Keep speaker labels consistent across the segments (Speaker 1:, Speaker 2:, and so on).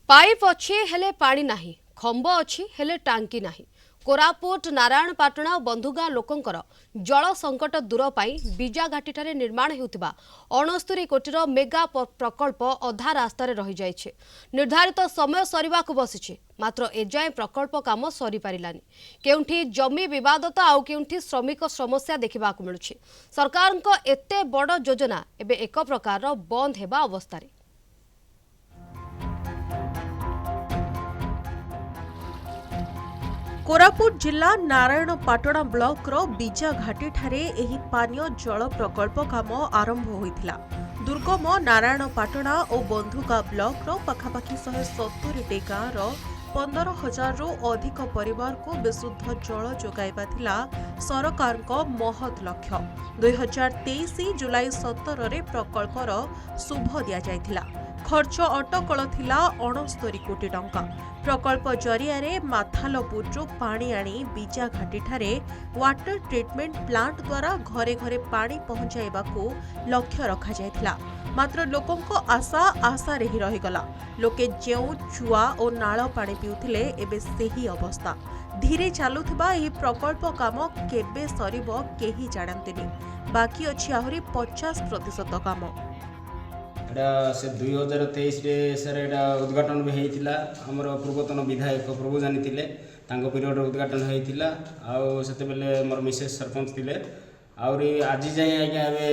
Speaker 1: Pipe अच्छी हेले पानी नाही, खंब अच्छी हेले टांकी नाही। कोरापुट नारायणपाटणा और बंधुगां लोकंकर जल संकट दूर पाई बीजाघाटी ठारे निर्माण हेउथिबा 69 कोटीर मेगा प्रकल्प अधा रास्तार रही जाइछे। निर्धारित समय सरीबाकु बसिछे, मात्र एजाए प्रकल्प काम सरी पारिलानी। केउंठी जमी विवाद तो आउ केउंठी श्रमिक समस्या देखिबाकु मिलुछे। सरकारक एते बड़ योजना एबे एक प्रकार बंद हेबा अवस्थारे।
Speaker 2: कोरापुट जिला नारायणपाटणा ब्लॉक रो बीजाघाटी ठारे एही पानीय जल प्रकल्प काम आरंभ होइथिला। दुर्गम नारायणपाटणा और बंधुगां ब्लॉक रो पखापाखि 170 गाँव रो 15,000 रु अधिक परिवार को विशुद्ध जल जोगाइबा थिला सरकारको महत् लक्ष्य। 2023 जुलाई 17 रे प्रकल्पर शुभ दिया जायथिला। खर्च अटकल थिला 69 कोटी टंका। प्रकल्प जरिया माथालपुरु पानी आनी बीजाघाटी ठारे वाटर ट्रीटमेंट प्लांट द्वारा घरे घरे पानी पहुंचाइबाकू लक्ष्य रखा जायथिला। मात्र लोकंको आशा आशारे ही रहीगला। लोके जेउ चुआ और नाଳ पानी पिउथिले एबे सेही अवस्था। धीरे चलुथिबा एही प्रकल्प काम केबे सरीबो केही जानन्तिनी। बाकी अछि आहुरी 50% काम।
Speaker 3: से 2023 रे सर एटा उद्घाटन भी होइतिला। हमर पूर्वतन विधायक प्रभु जानी थिले, तांको पीरियड उद्घाटन होइतिला। आउ सेते बेले मोर मिसेस सरपंच थिले। आउरी आज जाय आज्ञा एबे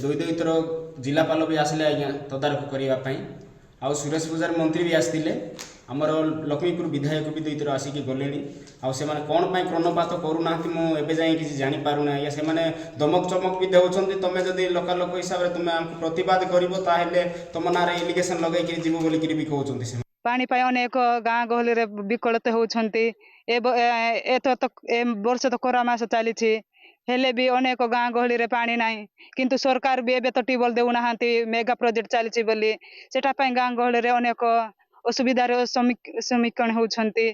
Speaker 3: दुई थर जिलापाल भी आसले आज्ञा तदारख करिया पई। आउ सुरेश पूजार मंत्री भी आसतिले। हमर लक्ष्मीपुर विधायक भी दुई थर आसिकी गलेनी। आउ से माने कोन पई क्रनपात करू नाहति मु एबे जाय किछि जानि पारु ना। या से माने दमक चमक भी देउछन्ति। तमे जदी लोकल लोक हिसाब रे तुमे हमको प्रतिवाद करिवो ताहेले तम नारे एलिगेशन लगै कि जीवो बोली कि भी कहउछन्ति। से
Speaker 4: पानी पाई अनेक गाँ गहली रे विकलते होउछन्ति। ए वर्ष तो कोरा मास चलीछि हेले भी अनेक गाँ गहली रे पानी नाही। किंतु सरकार भी एबे तो ट्यूबवेल देउ नाहांती। मेगा प्रोजेक्ट चलीछि बोली सेटा पई गाँ गहली रे अनेक असुविधा रे सम्मुखीन होउछन्ति।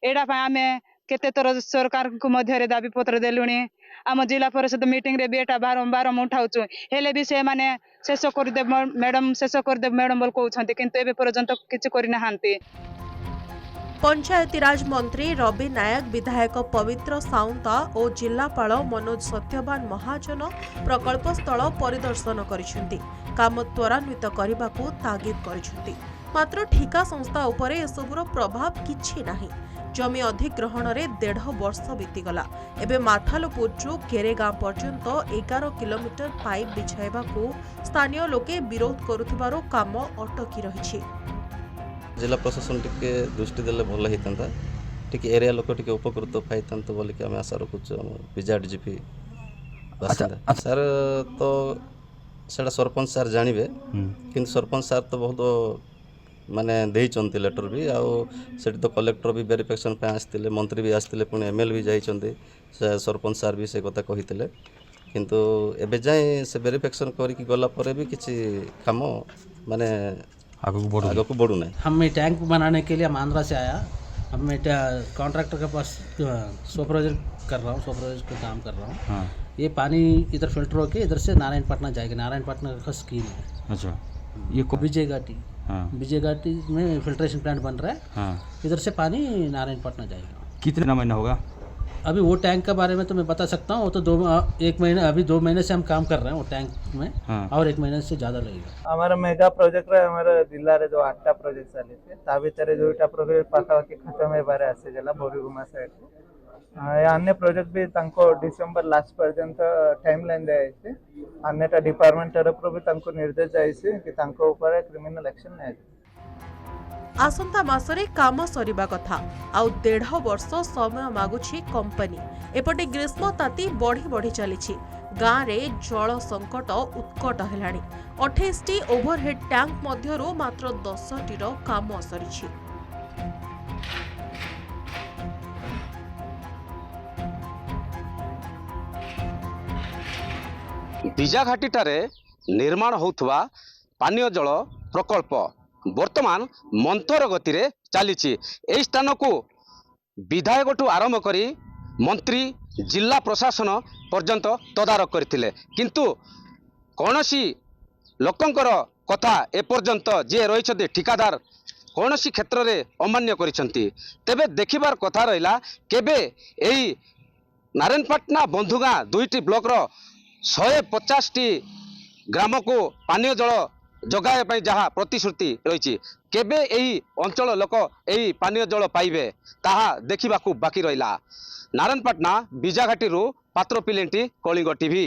Speaker 4: एडा पई आमे केते तर सरकार को मध्य रे दाबी पत्र देलुनी। आम जिला परिषद मीटिंग रे बेटा बारंबार उठाउछु हेले भी से माने शेष कर दे मैडम शेष कर दे मैडम बोल कहउछन्ति। किंतु एबे पर्यंत किछि करि नाहांती।
Speaker 2: पंचायतीराज मंत्री रवि नायक, विधायक पवित्र साउंता और जिलापाल मनोज सत्यवान महाजन प्रकल्प स्थल परिदर्शन करिसेंति। काम त्वरान्वित करबाकू तागिद करिसेंति। मात्र ठिका संस्था उपरे एसबुर प्रभाव किछि नाही। जमी अधिग्रहण रे 1.5 वर्ष बीतीगला। एबे माथालपुरु केरेगां पर्यंत 11 किलोमीटर पाइप बिछाइबाकू स्थानीय लोके विरोध करुथिबारो काम अटकी रहिछि।
Speaker 5: जिला प्रशासन टिके दृष्टि देले भल होता। टिके एरिया लोक टिके उपकृत पाइथांत बोली कि आम आशा रखुଛୁ। बीजेडी जीपी बासिंदा सर तो सेटा सरपंच सर जानवे। किंतु सरपंच सर तो बहुत माने देइचंती लेटर भी। आउ सेठी तो कलेक्टर भी वेरिफिकेशन पे आस्तिले, मंत्री भी आस्तिले, पुणी एमएल भी जाइचंती। सरपंच सर भी से कथा कहितले। किंतु एबे जाय से वेरिफिकेशन करिक गला परे भी किछि काम माने आगो को बढ़ू नहीं।
Speaker 6: हम टैंक बनाने के लिए हम आंध्रा से आया। अब मैं कॉन्ट्रैक्टर के पास सुपरवाइजर कर रहा हूँ, सुपरवाइजर का काम कर रहा हूँ। हाँ। ये पानी इधर फिल्टर होके इधर से नारायणपाटना जाएगा। नारायणपाटना का स्कीम है। अच्छा, ये विजय घाटी। हाँ। विजय घाटी में फिल्ट्रेशन प्लांट बन रहा है। हाँ। इधर से पानी नारायणपाटना जाएगा। कितना महीना होगा? अभी वो टैंक के बारे में तो मैं बता सकता हूँ। वो तो 2 महीने से हम काम कर रहे हैं वो टैंक में। हाँ। और 1 महीने से ज़्यादा लगेगा।
Speaker 7: हमारा मेगा प्रोजेक्ट रे हमारा जिल्ला रे जो 8टा प्रोजेक्ट चली थे ता भीतर जोटा प्रोजेक्ट पाखापाखि खत्म हे बारे आसे गला बोरीगुमा साइड रे। अन्य प्रोजेक्ट भी तांको डिसेंबर लास्ट पर्यंत टाइमलाइन दे आइছে। अन्यटा डिपार्टमेंट तरफ भी तांको निर्देश जाइছে कि तांको ऊपर क्रिमिनल एक्शन नै।
Speaker 2: आसंता मासरे काम सरीबा कथा। आउ 1.5 वर्ष समय मागुछि कंपनी। एपटे ग्रीष्म ताती बढ़ी बढ़ी चलीछि। गाँ रे जल संकट उत्कट हेलाणी। 28टी ओभरहेड टैंक मध्यरु मात्र 10टीर काम सरीछि।
Speaker 8: बीजाघाटी ठारे निर्माण होउथवा पानीय जल प्रकल्प वर्तमान मंथर गति रे चलीछि। एई स्थान को विधायक आरंभ करी मंत्री जिला प्रशासन पर्यंत तदारख करथिले। किंतु कौनसी लोकंकर कथा एपर्यंत जे रही ठिकादार କୌଣସି କ୍ଷେତ୍ରରେ ଅମାନ୍ୟ କରିଛନ୍ତି। ତେବେ ଦେଖିବାର କଥା ରହିଲା କେବେ ଏହି ନାରାୟଣପାଟଣା ବନ୍ଧୁଗାଁ ଦୁଇଟି ବ୍ଲକର 150ଟି ଗ୍ରାମକୁ ପାନୀୟ ଜଳ ଯୋଗାଇବା ପାଇଁ ଯାହା ପ୍ରତିଶ୍ରୁତି ରହିଛି କେବେ ଏହି ଅଞ୍ଚଳ ଲୋକ ଏହି ପାନୀୟ ଜଳ ପାଇବେ ତାହା ଦେଖିବାକୁ ବାକି ରହିଲା। ନାରାୟଣପାଟଣା ବିଜାଘାଟିରୁ ପାତ୍ର ପିଲେଣ୍ଟି କଳିଙ୍ଗ ଟିଭି।